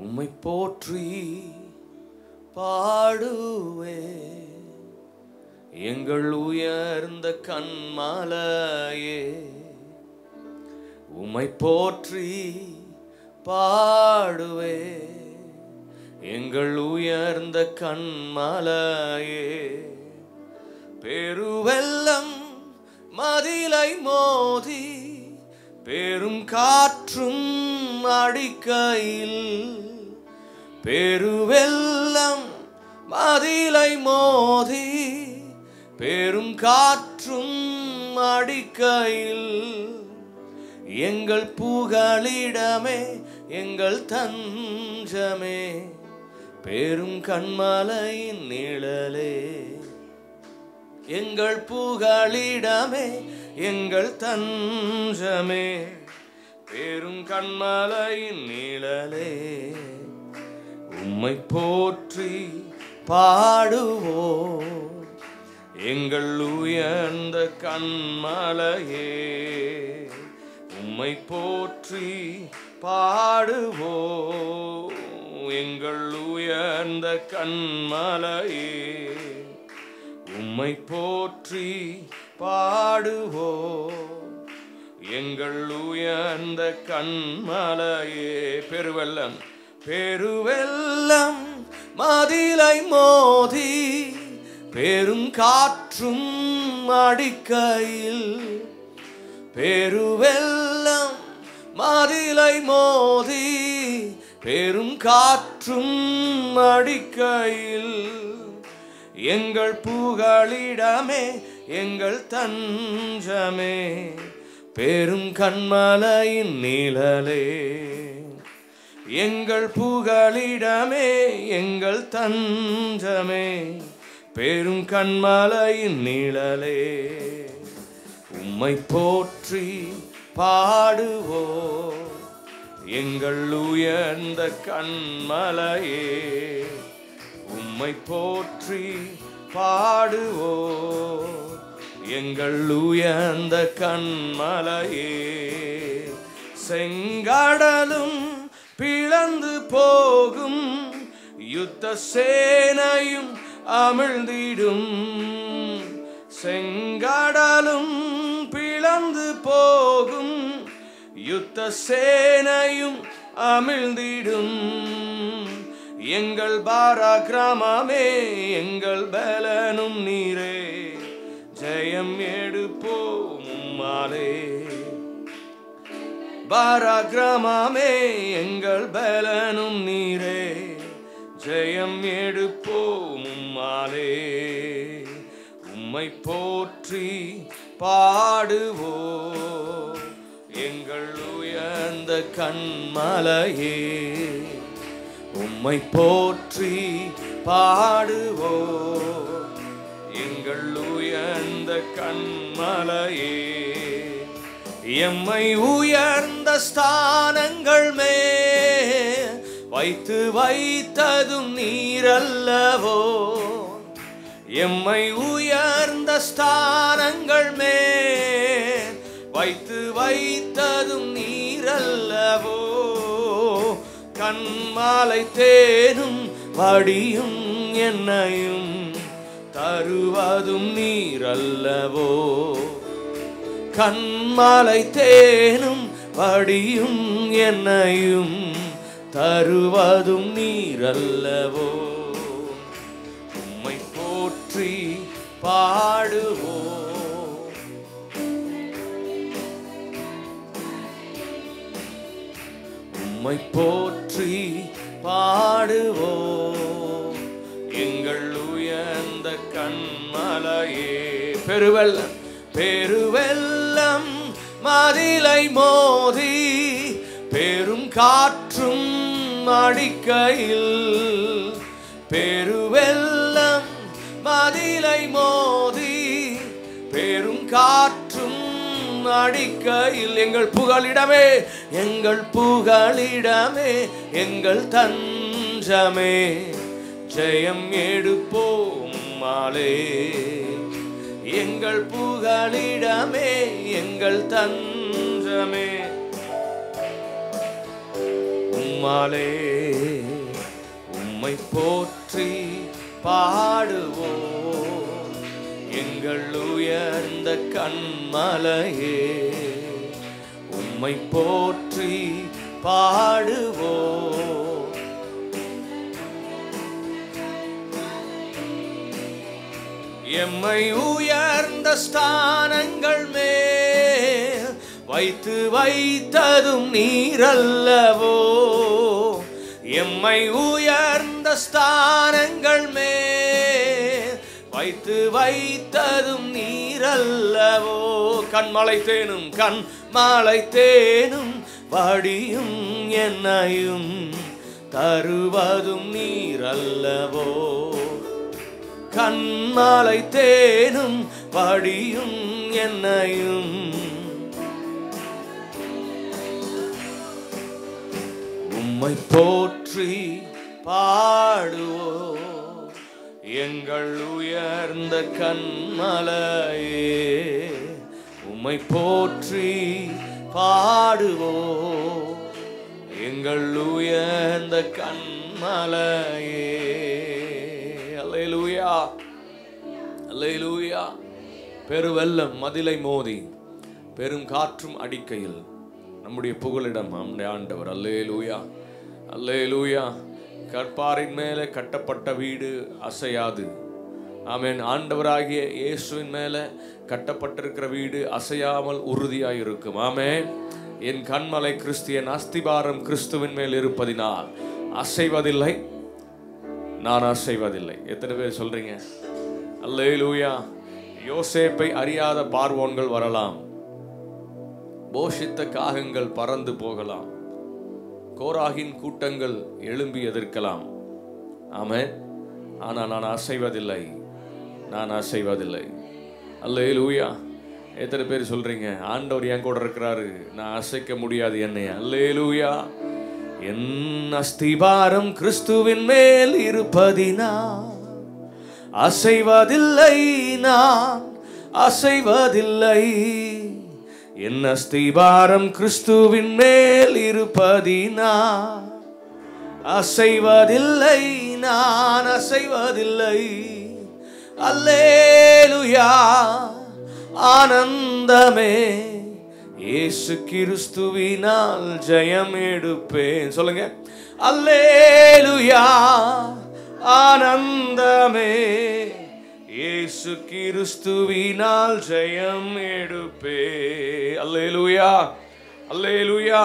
உம்மை போற்றி பாடுவே எங்கள் உயர்ந்த கன்மலையே. உம்மை போற்றி பாடுவே எங்கள் உயர்ந்த கன்மலையே. பெருவெள்ளம் மதிலை மோதி பெரும் காற்றும் அடிக்கையில், பெருவெள்ளம் மதிலை மோதி பெரும் காற்றும் அடிக்கையில், எங்கள் புகலிடமே எங்கள் தஞ்சமே பெரும் கன்மலையின் நிழலே. எங்கள் புகலிடமே எங்கள் தஞ்சமே பெரும் கன்மலையின் நிழலே. உம்மை போற்றி பாடுவோம் எங்கள் உயர்ந்த கன்மலையே. உம்மை போற்றி பாடுவோம் எங்கள் உயர்ந்த கன்மலையே. உம்மை போற்றி பாடுவோம் எங்கள் உயர்ந்த கன்மலையே. பெருவெள்ளம் பெருவெள்ளம் மதிலை மோதி பெரும் காற்றும் அடிக்கையில், பெருவெள்ளம் மதிலை மோதி பெரும் காற்றும் அடிக்கையில், எங்கள் புகலிடமே எங்கள் தஞ்சமே பெரும் கன்மலையின் நிழலே. எங்கள் புகலிடமே எங்கள் தஞ்சமே பெரும் கன்மலையின் நிழலே. உம்மை போற்றி பாடுவோம் எங்கள் உயர்ந்த கன்மலையே. உம்மை போற்றி பாடுவோம் எங்கள் உயர்ந்த கன்மலையே. செங்கடலும் பிளந்து போகும் யுத்த சேனையும் அமிழ்ந்திடும், செங்கடலும் பிளந்து போகும் யுத்த சேனையும் அமிழ்ந்திடும், எங்கள் பராக்கிரமமே எங்கள் பலனும் நீரே ஜெயம் எடுப்போம் உம்மாலே. பராக்கிரமமே எங்கள் பலனும் நீரே ஜெயம் எடுப்போம் உம்மாலே. உம்மை போற்றி பாடுவோம் எங்கள் உயர்ந்த கன்மலையே. உம்மை போற்றி பாடுவோம் எங்கள் உயர்ந்த கன்மலையே. எம்மை உயர்ந்த ஸ்தானங்கள் மேல் வைத்து வைத்ததும் நீரல்லவோ. எம்மை உயர்ந்த ஸ்தானங்கள் மேல் வைத்து வைத்ததும் நீரல்லவோ. கன்மாலை தேனும் வடியும் என்னையும் தருவதும் நீரல்லவோ. கன்மாலை தேனும் வடியும் என்னையும் தருவதும் நீரல்லவோ. உம்மை போற்றி பாடுவோம் உம்மை போற்றி பாடுவோம் எங்கள் உயர்ந்த கன்மலையே. பெருவெள்ளம் பெருவெள்ளம் மதிலை மோதி பெரும் காற்றும் அடிக்கையில், பெருவெள்ளம் மதிலை மோதி பெரும் காற்றும் அடிக்கையில், எங்கள் புகலிடமே எங்கள் புகலிடமே எங்கள் தஞ்சமே ஜெயம் எடுப்போம் மாலே. எங்கள் புகலிடமே எங்கள் தஞ்சமே உம்மாலே உம்மை போற்றி பாடுவோம் எங்கள் உயர்ந்த கன்மலையே. உம்மை போற்றி பாடுவோம். எம்மை உயர்ந்த ஸ்தானங்கள் மேல் வைத்து வைத்ததும் நீரல்லவோ. எம்மை உயர்ந்த ஸ்தானங்கள் மேல் வைத்து வைத்ததும் நீரல்லவோ. கண்மலை தேனும் கண்மலை தேனும் வடியும் என்னையும் தருவதும் நீரல்லவோ. கண்மலை தேனும் வடியும் என்னையும் உம்மை போற்றி பாடுவோம் எங்கள் உயர்ந்த கன்மலையே. உம்மை போற்றி பாடுவோம் எங்கள் உயர்ந்த கன்மலையே. அல்லேலூயா, அல்லேலூயா. பெருவெள்ளம் மதிலை மோதி பெரும் காற்றும் அடிக்கையில் நம்முடைய புகலிடம் ஆண்டவர். அல்லேலூயா, அல்லேலூயா. கற்பாரின் மேலே கட்டப்பட்ட வீடு அசையாது. ஆமென். ஆண்டவராகிய இயேசுவின் மேலே கட்டப்பட்டிருக்கிற வீடு அசையாமல் உறுதியாய் இருக்கும். ஆமென். என் கண்மலை கிறிஸ்து, என் அஸ்திபாரம் கிறிஸ்துவின் மேல் இருப்பதினால் அசைவதில்லை, நான் அசைவதில்லை. எத்தனை பேர் சொல்றீங்க? அல்லேலூயா. யோசேப்பை அறியாத பார்வோன்கள் வரலாம், போஷித்த காகங்கள் பறந்து போகலாம், கோராகின் கூட்டங்கள் எழும்பி எதிர்க்கலாம். ஆமென். ஆனால் நான் அசைவதில்லை, நான் அசைவதில்லை. அல்லேலூயா. எத்தனை பேர் சொல்றீங்க? ஆண்டவர் என் கூட இருக்கிறாரு, நான் அசைக்க முடியாது என்னை. அல்லேலூயா. என் அஸ்திபாரம் கிறிஸ்துவின் மேல் இருப்பதினா அசைவதில்லை, நான் அசைவதில்லை. என் அஸ்திபாரம் கிறிஸ்துவின் மேல் இருப்பதினா அசைவதில்லை, நான் அசைவதில்லை. அல்லேலூயா. ஆனந்தமே இயேசு கிறிஸ்துவினால் ஜெயம் எடுப்பேன். சொல்லுங்க. அல்லேலூயா. ஆனந்தமே இயேசு கிறிஸ்துவினால் ஜெயம் எடுப்பே. அல்லேலூயா, அல்லேலூயா.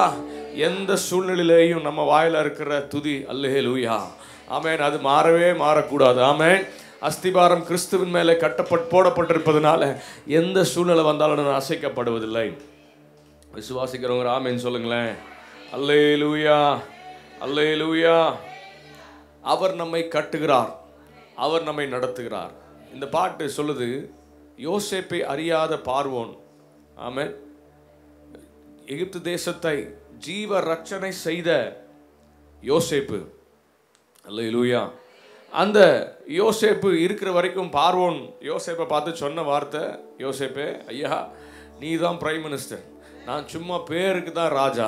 எந்த சூழ்நிலையிலையும் நம்ம வாயில இருக்கிற துதி அல்லேலூயா. ஆமென். அது மாறவே மாறக்கூடாது. ஆமென். அஸ்திபாரம் கிறிஸ்துவின் மேலே போடப்பட்டிருப்பதனால எந்த சூழ்நிலை வந்தாலும் நான் அசைக்கப்படுவதில்லை. விசுவாசிக்கிறவங்க ஆமென் சொல்லுங்களேன். அல்லேலூயா, அல்லேலூயா. அவர் நம்மை கட்டுகிறார், அவர் நம்மை நடத்துகிறார். இந்த பாட்டு சொல்லுது, யோசேப்பை அறியாத பார்வோன். ஆமென். எகிப்து தேசத்தை ஜீவ ரட்சணை செய்த யோசேப்பு. அல்லேலூயா. அந்த யோசேப்பு இருக்கிற வரைக்கும் பார்வோன் யோசேப்பை பார்த்து சொன்ன வார்த்தை, யோசேப்பே ஐயா, நீ தான் பிரைம் மினிஸ்டர், நான் சும்மா பேருக்கு தான் ராஜா.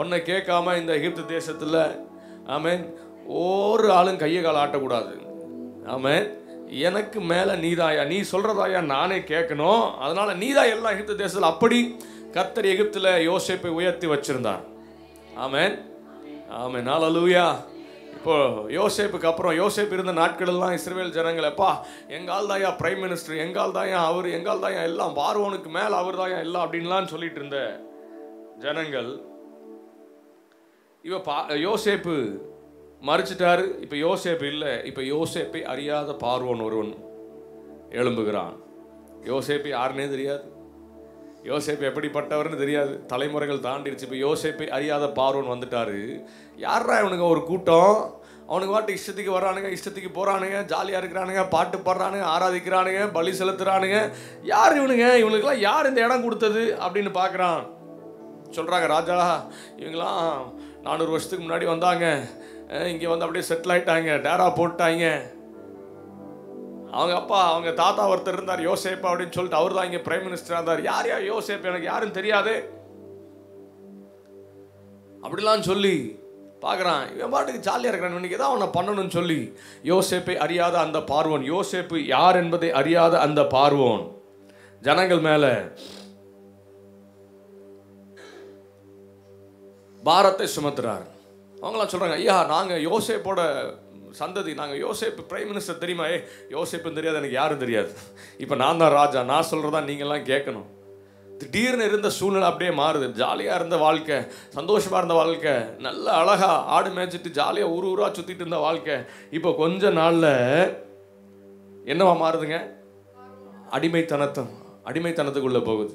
உன்னை கேட்காம இந்த எகிப்து தேசத்தில் ஆமென் ஒரு ஆளும் கையை கால் ஆட்டக்கூடாது. ஆமென். எனக்கு மேலே நீதாயா, நீ சொல்கிறதாயா நானே கேட்கணும். அதனால் நீதான் எல்லாம் எகிப்து தேசத்தில். அப்படி கர்த்தர் எகிப்தில் யோசேப்பை உயர்த்தி வச்சிருந்தார். ஆமென், ஆமென். ஹல்லேலூயா. இப்போ யோசேப்புக்கு அப்புறம் யோசேப்பு இருந்த நாட்களெல்லாம் இஸ்ரவேல் ஜனங்கள், எப்பா எங்கால் தாயா பிரைம் மினிஸ்டர், எங்கால் தாயா அவர், எங்கால் தாயா எல்லாம், பார்வோனுக்கு மேலே அவர் தாயா எல்லாம் அப்படின்லாம் சொல்லிட்டு இருந்த ஜனங்கள், யோசேப்பு மறிச்சிட்டாரு. இப்போ யோசேப்பு இல்லை. இப்போ யோசேப்பை அறியாத பார்வோன் ஒருவன் எழும்புகிறான். யோசேப்பு யாருன்னே தெரியாது, யோசேப்பு எப்படிப்பட்டவர்னு தெரியாது, தலைமுறைகள் தாண்டிடுச்சு. இப்போ யோசேப்பை அறியாத பார்வோன் வந்துட்டாரு. யாரா இவனுங்க ஒரு கூட்டம், அவனுக்கு பாட்டு இஷ்டத்துக்கு வரானுங்க, இஷ்டத்துக்கு போகிறானுங்க, ஜாலியாக இருக்கிறானுங்க, பாட்டு பாடுறானுங்க, ஆராதிக்கிறானுங்க, பலி செலுத்துறானுங்க. யார் இவனுங்க, இவனுக்கெல்லாம் யார் இந்த இடம் கொடுத்தது அப்படின்னு பார்க்குறான். சொல்கிறாங்க, ராஜா இவங்களாம் 400 வருஷத்துக்கு முன்னாடி வந்தாங்க, இங்கே வந்து அப்படியே செட்டில் ஆகிட்டாங்க, டேரா போட்டாங்க. அவங்க அப்பா, அவங்க தாத்தா ஒருத்தர் இருந்தார் யோசேப்பா அப்படின்னு சொல்லிட்டு, அவர் தான் இங்கே பிரைம் மினிஸ்டராக இருந்தார். யார் யார் யோசேப்பு, எனக்கு யாரும் தெரியாது அப்படிலாம் சொல்லி பார்க்குறான், இவன் பாட்டுக்கு ஜாலியாக இருக்கிறான், இவனுக்கு ஏதாவது அவனை பண்ணணும்னு சொல்லி யோசேப்பை அறியாத அந்த பார்வோன், யோசேப்பு யார் என்பதை அறியாத அந்த பார்வோன் ஜனங்கள் மேலே பாரத்தை சுமத்துறார். அவங்களாம் சொல்கிறாங்க, ஐயா நாங்கள் யோசேப்போட சந்ததி, நாங்கள் யோசேப்பு பிரைம் மினிஸ்டர் தெரியுமா? யோசேப்புன்னு தெரியாது, எனக்கு யாரும் தெரியாது, இப்போ நான் தான் ராஜா, நான் சொல்கிறதா நீங்கள்லாம் கேட்கணும். திடீர்னு இருந்த சூழ்நிலை அப்படியே மாறுது. ஜாலியாக இருந்த வாழ்க்கை, சந்தோஷமாக இருந்த வாழ்க்கை, நல்ல அழகாக ஆடு மேய்ச்சிட்டு ஜாலியாக ஊராக சுற்றிட்டு இருந்த வாழ்க்கை இப்போ கொஞ்ச நாளில் என்னவா மாறுதுங்க? அடிமைத்தனத்துக்குள்ளே போகுது.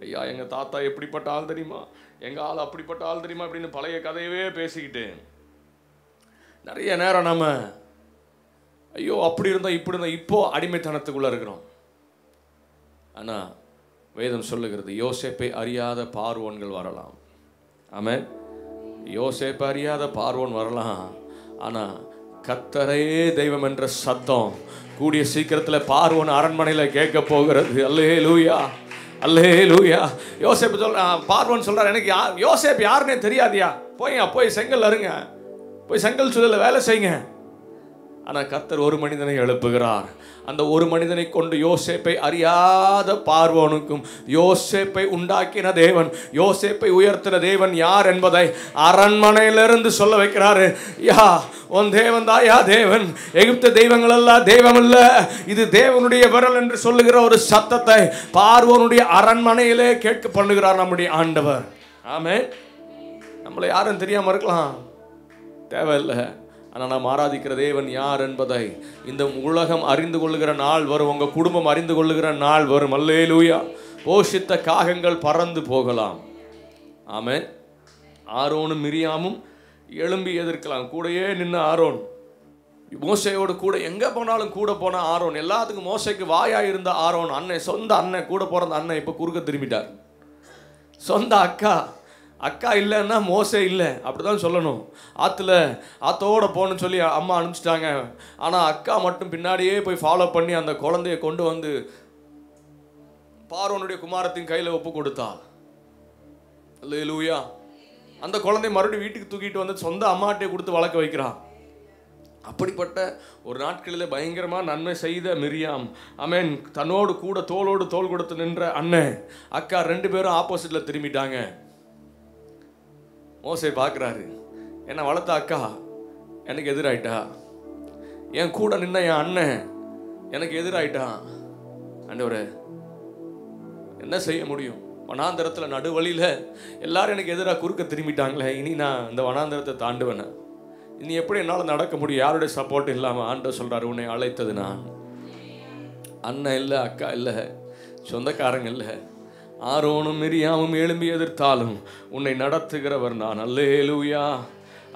ஐயா எங்கள் தாத்தா எப்படிப்பட்ட ஆள் தெரியுமா, எங்கள் ஆள் அப்படிப்பட்ட ஆள் தெரியுமா அப்படின்னு பழைய கதையவே பேசிக்கிட்டு நிறைய நேரம் நம்ம ஐயோ அப்படி இருந்தோம் இப்படி இருந்தோம், இப்போது அடிமைத்தனத்துக்குள்ளே இருக்கிறோம். ஆனால் வேதம் சொல்லுகிறது, யோசேப்பை அறியாத பார்வோன்கள் வரலாம். ஆமென். யோசேப்பை அறியாத பார்வோன் வரலாம், ஆனால் கர்த்தரே தெய்வம் என்ற சத்தம் கூடிய சீக்கிரத்தில் பார்வோன் அரண்மனையில் கேட்க போகிறது. அல்லேலூயா, அல்லேலூயா. யோசேப்பு சொல்கிறான், பார்வோன் சொல்கிறார், எனக்கு யோசேப்பு யாருன்னே தெரியாதியா, போய் செங்கல் அருங்க, போய் செங்கல் சூழலில் வேலை செய்யுங்க. ஆனால் கர்த்தர் ஒரு மனிதனை எழுப்புகிறார். அந்த ஒரு மனிதனை கொண்டு யோசேப்பை அறியாத பார்வோனுக்கும் யோசேப்பை உண்டாக்கின தேவன், யோசேப்பை உயர்த்தின தேவன் யார் என்பதை அரண்மனையிலிருந்து சொல்ல வைக்கிறாரு. யா உன் தேவன் தாயா தேவன், எகிப்து தெய்வங்கள் எல்லாம் தெய்வம் இல்ல, இது தேவனுடைய விரல் என்று சொல்லுகிற ஒரு சத்தத்தை பார்வோனுடைய அரண்மனையிலே கேட்க பண்ணுகிறார் நம்முடைய ஆண்டவர். ஆமென். நம்மளை யாரும் தெரியாம இருக்கலாம், தேவையில்லை. ஆனால் நாம் ஆராதிக்கிற தேவன் யார் என்பதை இந்த உலகம் அறிந்து கொள்ளுகிற நாள் வரும், உங்கள் குடும்பம் அறிந்து கொள்ளுகிற நாள் வரும். அல்லேலூயா. போஷித்த காகங்கள் பறந்து போகலாம். ஆமென். ஆரோனும் மிரியாமும் எழும்பி எதிர்க்கலாம். கூடையே நின்று ஆரோன், மோசையோடு கூட எங்கே போனாலும் கூட போன ஆரோன், எல்லாத்துக்கும் மோசைக்கு வாயாக இருந்த ஆரோன், அண்ணன், சொந்த அண்ணன், கூட பிறந்த அண்ணன் இப்போ குறுக்க திரும்பிட்டார். சொந்த அக்கா இல்லைன்னா மோசே இல்லை, அப்படி தான் சொல்லணும். ஆத்தோட போகணுன்னு சொல்லி அம்மா அனுப்பிச்சிட்டாங்க. ஆனால் அக்கா மட்டும் பின்னாடியே போய் ஃபாலோ பண்ணி அந்த குழந்தைய கொண்டு வந்து பார்வோனுடைய குமாரத்தின் கையில் ஒப்பு கொடுத்தாள். அல்லேலூயா. அந்த குழந்தைய மறுபடியும் வீட்டுக்கு தூக்கிட்டு வந்து சொந்த அம்மாட்டையே கொடுத்து வளர்க்க வைக்கிறான். அப்படிப்பட்ட ஒரு நாட்களில் பயங்கரமாக நன்மை செய்த மிரியாம், ஆமென், தன்னோடு கூட தோளோடு தோள் கொடுத்து நின்ற அண்ணன் அக்கா ரெண்டு பேரும் ஆப்போசிட்டில் திரும்பிட்டாங்க. மோசே பார்க்குறாரு, என்னை வளர்த்த அக்கா எனக்கு எதிராயிட்டா, என் கூட நின்ன என் அண்ணன் எனக்கு எதிராயிட்டான். ஆண்டவரே என்ன செய்ய முடியும்? வனாந்தரத்தில் நடுவழியில் எல்லாரும் எனக்கு எதிராக குறுக்க திரும்பிட்டாங்களே, இனி நான் இந்த வனாந்தரத்தை தாண்டுவேன், இனி எப்படி என்னால் நடக்க முடியும்? யாருடைய சப்போர்ட் இல்லாமல்? ஆண்டவர் சொல்கிறார், உன்னை அழைத்தது நான். அண்ணன் இல்லை, அக்கா இல்லை, சொந்தக்காரங்க இல்லை, ஆரோனும் மிரியாமும் எழும்பி எதிர்த்தாலும் உன்னை நடத்துகிறவர் நான். அல்லேலூயா,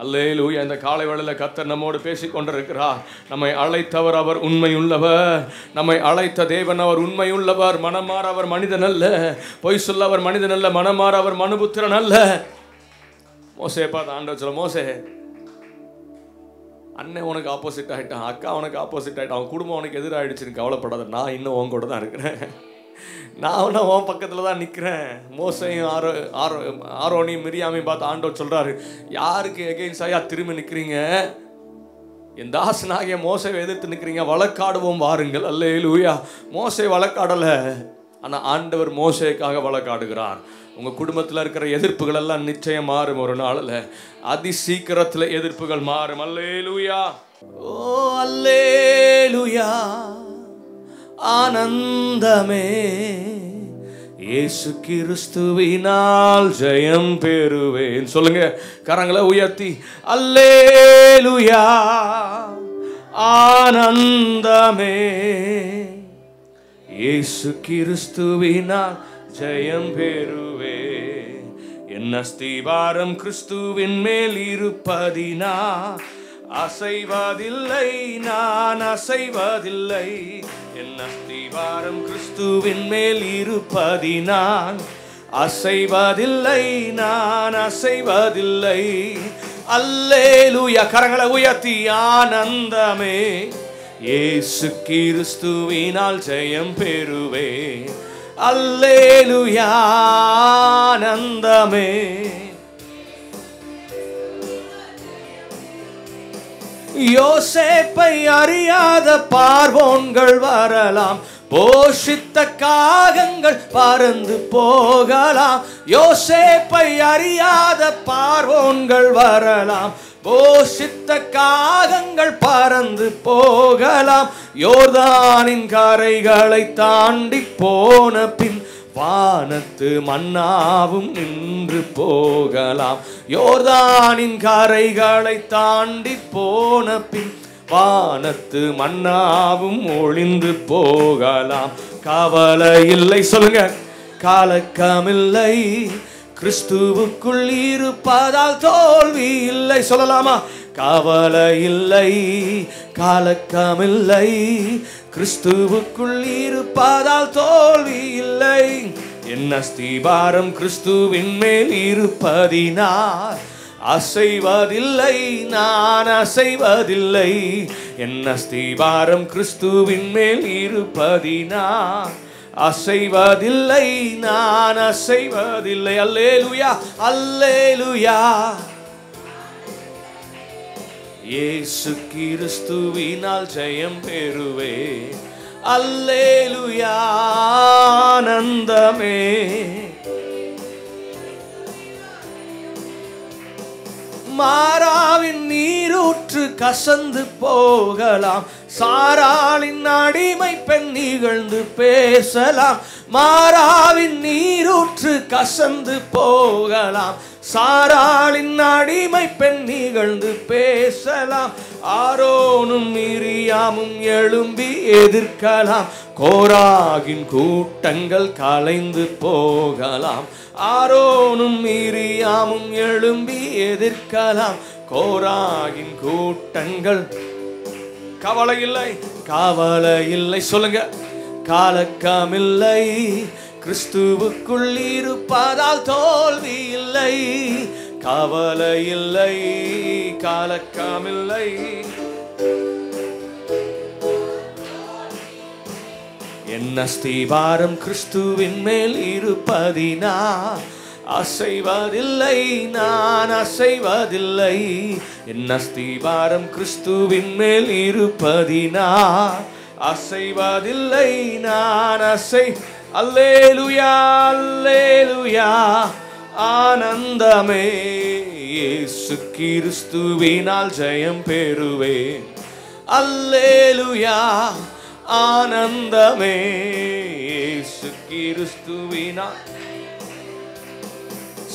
அல்லேலூயா. இந்த காலை வேளையில் கர்த்தர் நம்மோடு பேசி கொண்டிருக்கிறார். நம்மை அழைத்தவர் அவர் உண்மையுள்ளவர், நம்மை அழைத்த தேவன் அவர் உண்மையுள்ளவர். மனமாற அவர் மனிதன் அல்ல, பொய் சொல்ல அவர் மனிதன் அல்ல, மனமாற அவர் மனுபுத்திரன் அல்ல. மோசே பார்த்து ஆண்டவர் சொல்ல, மோசே அண்ணன் உனக்கு ஆப்போசிட் ஆகிட்டான், அக்கா உனக்கு ஆப்போசிட் ஆகிட்டான், அவன் குடும்பம் உனக்கு எதிராகிடுச்சுன்னு கவலைப்படாத, நான் இன்னும் உன் கூட தான் இருக்கிறேன், நான் உன் பக்கத்தில் தான் நிற்கிறேன். மோசையும் ஆரோனையும் மிரியாமையும் பார்த்து ஆண்டவர் சொல்கிறாரு, யாருக்கு எகெயின்ஸ்டாக திரும்பி நிற்கிறீங்க? என் தாசனாகிய மோசையை எதிர்த்து நிற்கிறீங்க, வழக்காடுவோம் வாருங்கள். அல்லேலூயா. மோசை வழக்காடலை, ஆனால் ஆண்டவர் மோசைக்காக வழக்காடுகிறார். உங்கள் குடும்பத்தில் இருக்கிற எதிர்ப்புகள் எல்லாம் நிச்சயம் மாறும். ஒரு நாளில் அதி சீக்கிரத்தில் எதிர்ப்புகள் மாறும். அல்லேலூயா. ஓ அல்லேலூயா. ஆனந்தமே இயேசு கிறிஸ்துவினால் ஜெயம் பெறுவேன். சொல்லுங்க கரங்களை உயர்த்தி, அல்லேலூயா. ஆனந்தமே இயேசு கிறிஸ்துவினால் ஜெயம் பெறுவேன். என் அஸ்திவாரம் கிறிஸ்துவின் மேல் இருப்பதினா அசைவதில்லை, நான் அசைவதில்லை. என் அஸ்திவாரம் கிறிஸ்துவின் மேல் இருப்பதினான் அசைவதில்லை, நான் அசைவதில்லை. அல்லேலூயா. கரங்களை உயர்த்தி, ஆனந்தமே இயேசு கிறிஸ்துவினால் ஜெயம் பெறுவேன். அல்லேலூயா. ஆனந்தமே யோசேப்பை அறியாத பார்வோன்கள் வரலாம், போஷித்த காகங்கள் பறந்து போகலாம். யோசேப்பை அறியாத பார்வோன்கள் வரலாம், போஷித்த காகங்கள் பறந்து போகலாம். யோர்தானின் கரைகளை தாண்டி போன பின் வானத்து மன்னாவும் நின்று போகலாம். யோர்தானின் கரைகளை தாண்டி போன பின் வானத்து மன்னாவும் ஒளிந்து போகலாம். கவலை இல்லை, சொல்லுங்க. கலக்கமில்லை, கிறிஸ்துவுக்குள் இருப்பதால் தோல்வி இல்லை. சொல்லலாமா? கவலை இல்லை, கலக்கமில்லை, கிறிஸ்துவுக்குள் இருப்பதால் தோல்வி இல்லை. என் அஸ்திபாரம் கிறிஸ்துவின் மேல் இருப்பதினால் அசைவதில்லை, நான் அசைவதில்லை. என் அஸ்திபாரம் கிறிஸ்துவின் மேல் இருப்பதினால் அசைவதில்லை, நான் அசைவதில்லை. அல்லேலூயா, அல்லேலூயா. இயேசு கிறிஸ்துவினால் ஜெயம் பெறுவே. அல்லேலூயா, ஆனந்தமே. மாறாவின் நீரூற்று கசந்து போகலாம், சாராளின் அடிமை பெண் நிகழ்ந்து பேசலாம். மாறாவின் நீரூற்று கசந்து போகலாம், சாராளின் அடிமை பெண் நிகழ்ந்து பேசலாம். ஆரோனும் மிரியாமும் எழும்பி எதிர்க்கலாம், கோராகின் கூட்டங்கள் கலைந்து போகலாம். ஆரோனும் மிரியாமும் எழும்பி எதிர்க்கலாம், கோராகின் கூட்டங்கள். கவலை இல்லை, கவலை இல்லை, சொல்லுங்க. கலக்கமில்லை, கிறிஸ்துவுக்குள் இருப்பதால் தோல்வி இல்லை. கவலை இல்லை, கலக்கமில்லை. என் அஸ்திபாரம் கிறிஸ்துவின் மேல் இருப்பதினால் அசைவதில்லை, நான் அசைவதில்லை. என் அஸ்திபாரம் கிறிஸ்துவின் மேல் இருப்பதினால் அசைவதில்லை, நான் அசை. அல்லேலூயா, அல்லேலூயா, ஆனந்தமே. இயேசு கிறிஸ்துவினால் ஜெயம் பெறுவேன். அல்லேலூயா, ஆனந்தமே. இயேசு கிறிஸ்துவினால்.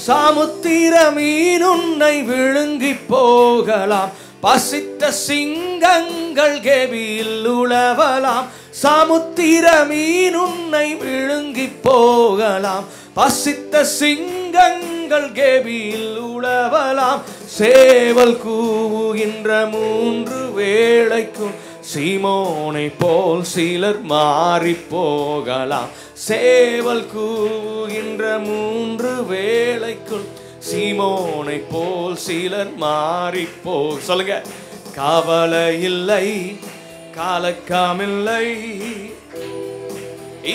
சமுத்திர மீன் உன்னை விழுங்கி போகலாம், பசித்த சிங்கங்கள் கெபியில் உலவலாம். சமுத்திர மீன் உன்னை விழுங்கி போகலாம், பசித்த சிங்கங்கள் கெபியில் உலவலாம். சேவல் கூவுகின்ற 3 வேளைக்கும் சீமோனை போல் சிலர் மாறி போகலாம். சேவல் கூவுகின்ற 3 வேளைக்குள் சீமோனை போல் சிலர் மாறி போ. சொல்லுங்க. கவலை இல்லை, கலக்கமில்லை,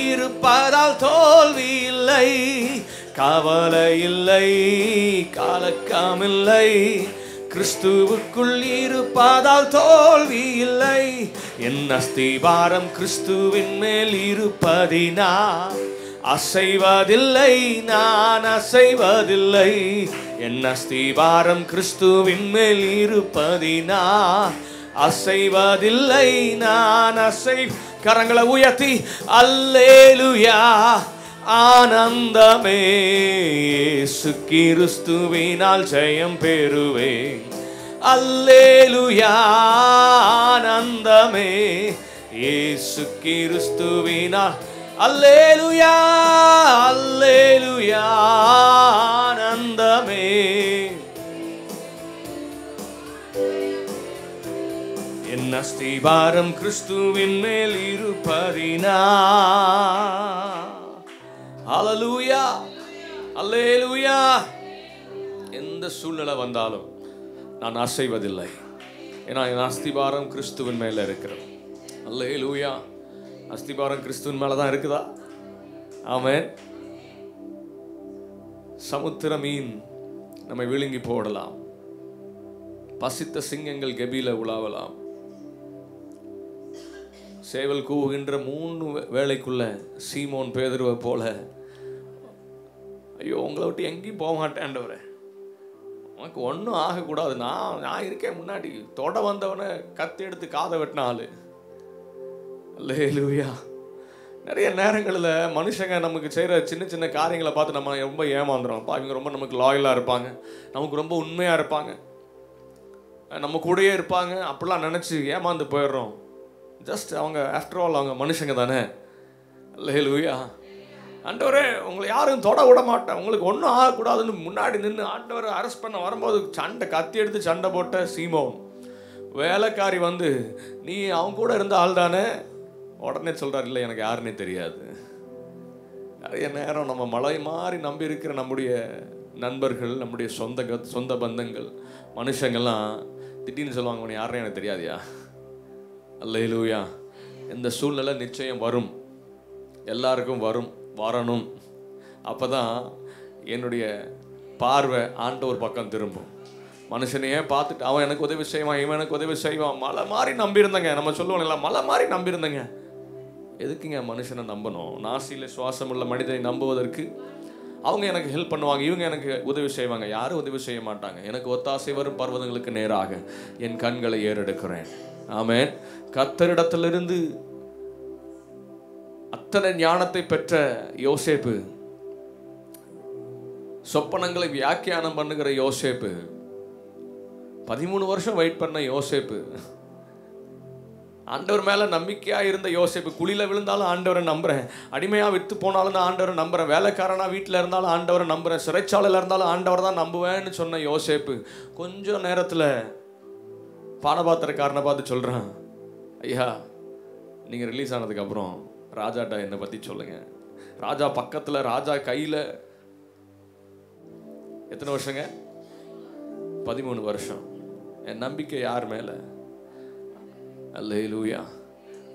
இருப்பதால் தோல்வி இல்லை. கவலை இல்லை, கலக்கமில்லை, கிறிஸ்துவுக்குள் இருப்பதால் தோல்வி இல்லை. என் அஸ்திபாரம் கிறிஸ்துவின் மேல் இருப்பதினால் அசைவதில்லை, நான் அசைவதில்லை. என் அஸ்திபாரம் கிறிஸ்துவின் மேல் இருப்பதினால் அசைவதில்லை, நான் அசை. கரங்களை உயர்த்தி அல்லேலூயா, ஆனந்தமே. இயேசு கிறிஸ்துவினால் ஜெயம் பெறுவேன். அல்லேலூயா, ஆனந்தமே. இயேசு கிறிஸ்துவினால். அல்லேலூயா, அல்லேலூயா, ஆனந்தமே. என் அஸ்திபாரம் கிறிஸ்துவின் மேல் இருப்பதினால். ஹல்லேலூயா, அல்லேலூயா. எந்த சூழ்நிலை வந்தாலும் நான் அசைவதில்லை, ஏன்னா என் அஸ்திபாரம் கிறிஸ்துவின் மேல இருக்கிறது. அல்லேலூயா. அஸ்திபாரம் கிறிஸ்துவின் மேல தான் இருக்குதா? ஆமென். சமுத்திர மீன் நம்மை விழுங்கி போடலாம், பசித்த சிங்கங்கள் கெபியில உலாவலாம். சேவல் கூவுகின்ற 3 வேளைக்குள்ள சீமோன் பேதுருவை போல, ஐயோ உங்களை விட்டு எங்கேயும் போக மாட்டேன்டவரே, உனக்கு ஒன்றும் ஆகக்கூடாது, நான் இருக்கேன் முன்னாடி, தொட வந்தவனை கத்தி எடுத்து காதை வெட்டின ஆளு. அல்லேலூயா. நிறைய நேரங்களில் மனுஷங்க நமக்கு செய்கிற சின்ன சின்ன காரியங்களை பார்த்து நம்ம ரொம்ப ஏமாந்துடும். இவங்க ரொம்ப நமக்கு லாயலாக இருப்பாங்க, நமக்கு ரொம்ப உண்மையாக இருப்பாங்க, நம்ம கூடயே இருப்பாங்க, அப்படிலாம் நினச்சி ஏமாந்து போயிடுறோம். ஜஸ்ட் அவங்க ஆஃப்டர் ஆல் அவங்க மனுஷங்க தானே. அல்லேலூயா. ஆண்டவரே உங்களை யாரும் தொட விட மாட்டேன், உங்களுக்கு ஒன்றும் ஆகக்கூடாதுன்னு முன்னாடி நின்று ஆண்டவரை அரெஸ்ட் பண்ண வரும்போது கத்தி எடுத்து சண்டை போட்ட சீமோன் வேலைக்காரி வந்து, நீ அவங்க கூட இருந்த ஆள் தானே? உடனே சொல்கிறார், இல்லை எனக்கு யாருன்னே தெரியாது. நிறைய நேரம் நம்ம மலை மாதிரி நம்பி இருக்கிற நம்முடைய நண்பர்கள், நம்முடைய சொந்த பந்தங்கள், மனுஷங்கள்லாம் திடீர்னு சொல்லுவாங்க, உன்னை யாருன்னு எனக்கு தெரியாதியா. அல்லேலூயா. இந்த சூழ்நிலை நிச்சயம் வரும், எல்லாருக்கும் வரணும். அப்போ தான் என்னுடைய பார்வை ஆண்டவர் பக்கம் திரும்பும். மனுஷனையே பார்த்துட்டு அவன் எனக்கு உதவி செய்வான், இவன் எனக்கு உதவி செய்வான், மலை மாதிரி நம்பியிருந்தேங்க. நம்ம சொல்லுவோம் இல்லை, மலை மாதிரி நம்பியிருந்தேங்க. எதுக்குங்க மனுஷனை நம்பணும்? நாசியில் சுவாசம் உள்ள மனிதனை நம்புவதற்கு அவங்க எனக்கு ஹெல்ப் பண்ணுவாங்க, இவங்க எனக்கு உதவி செய்வாங்க. யாரும் உதவி செய்ய மாட்டாங்க. எனக்கு ஒத்தாசை வரும் பர்வதங்களுக்கு நேராக என் கண்களை ஏறெடுக்கிறேன். ஆமென். கர்த்தரிடத்திலிருந்து அத்தனை ஞானத்தை பெற்ற யோசேப்பு, சொப்பனங்களை வியாக்கியானம் பண்ணுகிற யோசேப்பு, 13 வருஷம் வெயிட் பண்ண யோசேப்பு, ஆண்டவர் மேலே நம்பிக்கையாக இருந்த யோசேப்பு, குழியில் விழுந்தாலும் ஆண்டவரை நம்புகிறேன், அடிமையாக விற்று போனாலும் நான் ஆண்டவரை நம்புகிறேன், வேலைக்காரனாக வீட்டில் இருந்தாலும் ஆண்டவரை நம்புகிறேன், சிறைச்சாலையில் இருந்தாலும் ஆண்டவர் தான் நம்புவேன்னு சொன்ன யோசேப்பு கொஞ்சம் நேரத்தில் பானபாத்திரக்காரனை பார்த்து சொல்கிறான், ஐயா நீங்கள் ரிலீஸ் ஆனதுக்கப்புறம் ராஜாட்ட என்னை பற்றி சொல்லுங்கள். ராஜா பக்கத்தில், ராஜா கையில் எத்தனை வருஷங்க? 13 வருஷம். என் நம்பிக்கை யார் மேலே? அல்லேலூயா.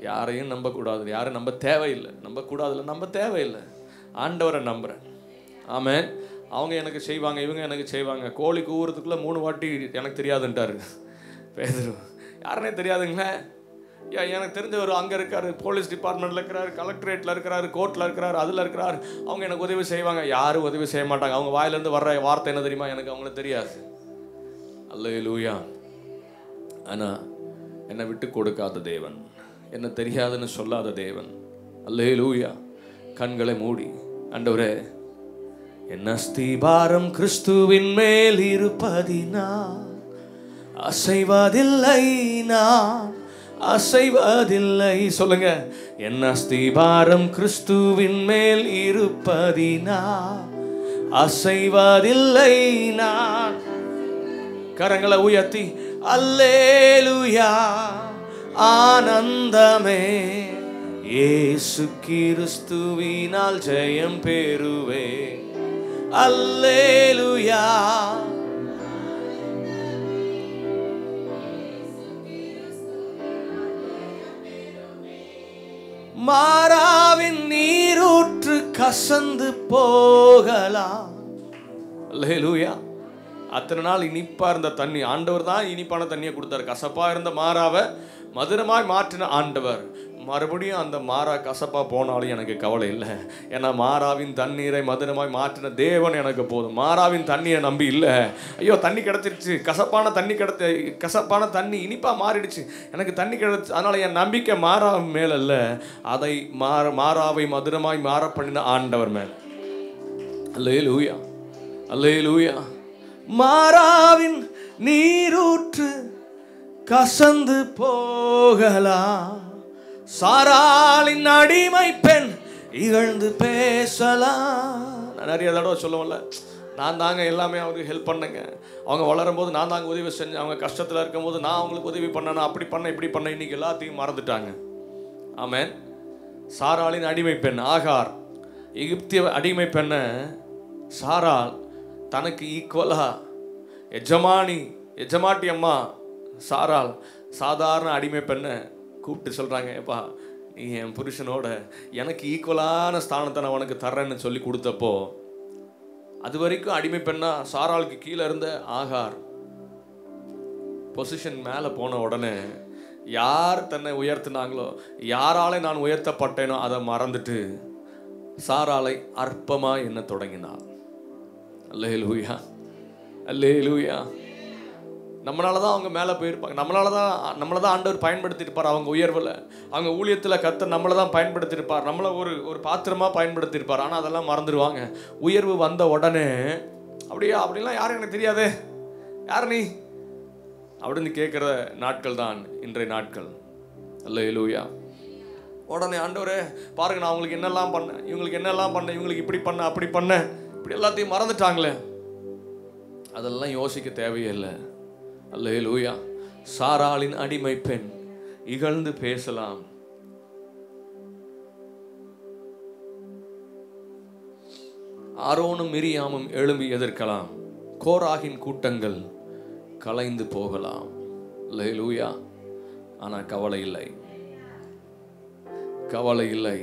யாரையும் நம்பக்கூடாது, யாரும் நம்ப தேவையில்லை, நம்பக்கூடாதுல்ல, நம்ப தேவையில்லை, ஆண்டவரை நம்புகிறேன். ஆமென். அவங்க எனக்கு செய்வாங்க, இவங்க எனக்கு செய்வாங்க. கோழி கூவுறதுக்குள்ளே 3 வாட்டி எனக்கு தெரியாதுன்ட்டாரு பேதுரு. யாருன்னே தெரியாதுங்களே. எனக்கு தெரிஞ்சவர் அங்கே இருக்கார், போலீஸ் டிபார்ட்மெண்ட்டில் இருக்கிறார், கலெக்டரேட்டில் இருக்கிறார், கோர்ட்டில் இருக்கிறார், அதில் இருக்கிறார், அவங்க எனக்கு உதவி செய்வாங்க. யாரும் உதவி செய்ய மாட்டாங்க. அவங்க வாயிலேருந்து வர்ற வார்த்தை என்ன தெரியுமா? எனக்கு அவங்கள தெரியாது. அல்லேலூயா. ஆனால் என்னை விட்டு கொடுக்காத தேவன், என்ன தெரியாதுன்னு சொல்லாத தேவன். அல்லேலூயா. கண்களை மூடி, ஆண்டவரே என் அஸ்திபாரம் கிறிஸ்துவின் மேல் இருப்பதினால் அசைவதில்லை, நான் அசைவதில்லை. சொல்லுங்க, என் அஸ்திபாரம் கிறிஸ்துவின் மேல் இருப்பதினால் அசைவதில்லை நான். கரங்களை உயர்த்தி அல்லேலூயா. ஆனந்தமே இயேசு கிறிஸ்துவினால் ஜெயம் பெறுவே. அல்லேலூயா. மாறாவின் நீரூற்று கசந்து போகலாம். அல்லேலூயா. அத்தனை நாள் இனிப்பா இருந்த தண்ணி, ஆண்டவர் தான் இனிப்பான தண்ணியை கொடுத்தாரு. கசப்பா இருந்த மாறாவை மதுரமாய் மாற்றின ஆண்டவர். மறுபடியும் அந்த மாறா கசப்பா போனாலும் எனக்கு கவலை இல்லை. ஏன்னா மாறாவின் தண்ணீரை மதுரமாய் மாற்றின தேவன் எனக்கு போதும். மாறாவின் தண்ணியை நம்பி இல்லை, ஐயோ தண்ணி கிடச்சிருச்சு, கசப்பான தண்ணி இனிப்பா மாறிடுச்சு, எனக்கு தண்ணி கிடச்சி, அதனால என் நம்பிக்கை மாறாவின் மேல் அல்ல, அதை மாறாவை மதுரமாய் மாற பண்ணின ஆண்டவர் மேல். அல்லேலூயா. அல்லேலூயா. மாறாவின் நீரூற்று கசந்து போகலாம், சாராளின் அடிமை பெண் இகழ்ந்து பேசலாம். நான் நிறைய தடவை சொல்லுவோம்ல, நான் தாங்க எல்லாமே அவருக்கு ஹெல்ப் பண்ணேங்க, அவங்க வளரும் போது நான் தாங்க உதவி செஞ்சேன், அவங்க கஷ்டத்தில் இருக்கும் போது நான் அவங்களுக்கு உதவி பண்ணேன், அப்படி பண்ண இப்படி பண்ண. இன்னைக்கு எல்லாத்தையும் மறந்துட்டாங்க. ஆமென். சாராளின் அடிமை பெண் ஆகார், எகிப்திய அடிமை பெண்ணை சாராள் தனக்கு ஈக்குவலா எஜமாட்டி அம்மா சாராள் சாதாரண அடிமை பெண்ணை கூப்பிட்டு சொல்கிறாங்க, எப்பா நீ என் புருஷனோட எனக்கு ஈக்குவலான ஸ்தானத்தை நான் உனக்கு தர்றேன்னு சொல்லி கொடுத்தப்போ, அது வரைக்கும் அடிமை பெண்ணா சாராளுக்கு கீழே இருந்த ஆகார் பொசிஷன் மேலே போன உடனே யார் தன்னை உயர்த்தினாங்களோ, யாராலே நான் உயர்த்தப்பட்டேனோ அதை மறந்துட்டு சாராளை அற்பமா என்ன தொடங்கினாள். அல்லேலூயா, அல்லேலூயா. நம்மளால தான் அவங்க மேலே போயிருப்பாங்க. நம்மளை தான் ஆண்டவர் பயன்படுத்தியிருப்பார். அவங்க உயர்வில், அவங்க ஊழியத்தில் கர்த்தர் நம்மளை தான் பயன்படுத்தியிருப்பார். நம்மளை ஒரு பாத்திரமாக பயன்படுத்தியிருப்பார். ஆனால் அதெல்லாம் மறந்துடுவாங்க. உயர்வு வந்த உடனே அப்படிலாம் யாரும் எனக்கு தெரியாது, யார் நீ அப்படின்னு கேட்குற நாட்கள் தான் இன்றைய நாட்கள். அல்லேலூயா. உடனே ஆண்டவரே பாருங்க, நான் அவங்களுக்கு என்னெல்லாம் பண்ணேன், இவங்களுக்கு என்னெல்லாம் பண்ணேன், இவங்களுக்கு இப்படி பண்ண அப்படி பண்ணேன், இப்படி எல்லாத்தையும் மறந்துட்டாங்களே. அதெல்லாம் யோசிக்க தேவையே இல்லை. அல்லேலூயா. சாராளின் அடிமை பெண் இகழ்ந்து பேசலாம். ஆரோனும் மிரியாமும் எழும்பி எதிர்க்கலாம். கோராகின் கூட்டங்கள் கலைந்து போகலாம். அல்லேலூயா. ஆனால் கவலை இல்லை, கவலை இல்லை.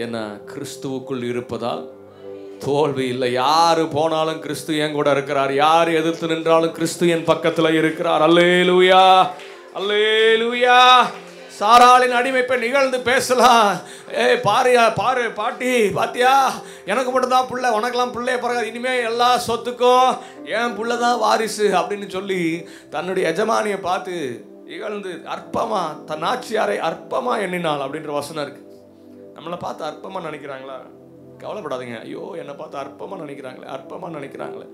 ஏன்னா கிறிஸ்துவுக்குள் இருப்பதால் தோல்வி இல்லை. யாரு போனாலும் கிறிஸ்து என் கூட இருக்கிறார். யார் எதிர்த்து நின்றாலும் கிறிஸ்து என் பக்கத்துல இருக்கிறார். அல்லேலூயா, அல்லேலூயா. சாராளின் அடிமை பெண் நிகழ்ந்து பேசலாம். பாரு பாட்டி, பாத்தியா, எனக்கு மட்டும் தான் புள்ள, உனக்கெல்லாம் பிள்ளைய பிறகு இனிமே எல்லா சொத்துக்கும் என் புள்ள தான் வாரிசு அப்படின்னு சொல்லி தன்னுடைய எஜமானியை பார்த்து இகழ்ந்து அற்பமா, தன் ஆட்சியாரை அற்பமா எண்ணினாள் அப்படின்ற வசனம் இருக்கு. நம்மளை பார்த்து அற்பமா நினைக்கிறாங்களா? கவலைப்படாதீங்க. ஐயோ, என்னை பார்த்து அற்பமா நினைக்கிறாங்களே, அற்பமா நினைக்கிறாங்களே.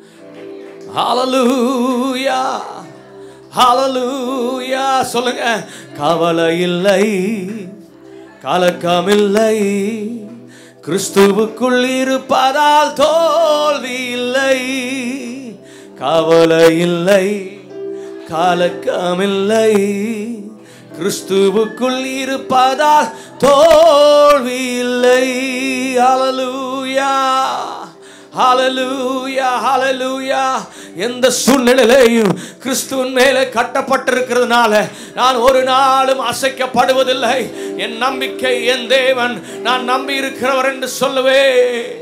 ஹல்லேலூயா, ஹல்லேலூயா சொல்லுங்க. கவலை இல்லை, கலக்கமில்லை, கிறிஸ்துவுக்குள் இருப்பதால் தோல்வி இல்லை. கவலை இல்லை, கலக்கமில்லை, கிறிஸ்துவுக்குள் இருப்பதால் தோல்வி இல்லை. ஹல்லேலூயா, ஹல்லேலூயா, ஹல்லேலூயா. எந்த சூழ்நிலையிலையும் கிறிஸ்துவின் மேலே கட்டப்பட்டிருக்கிறதுனால நான் ஒரு நாளும் அசைக்கப்படுவதில்லை. என் நம்பிக்கை என் தேவன், நான் நம்பி இருக்கிறவர் என்று சொல்லுவேன்.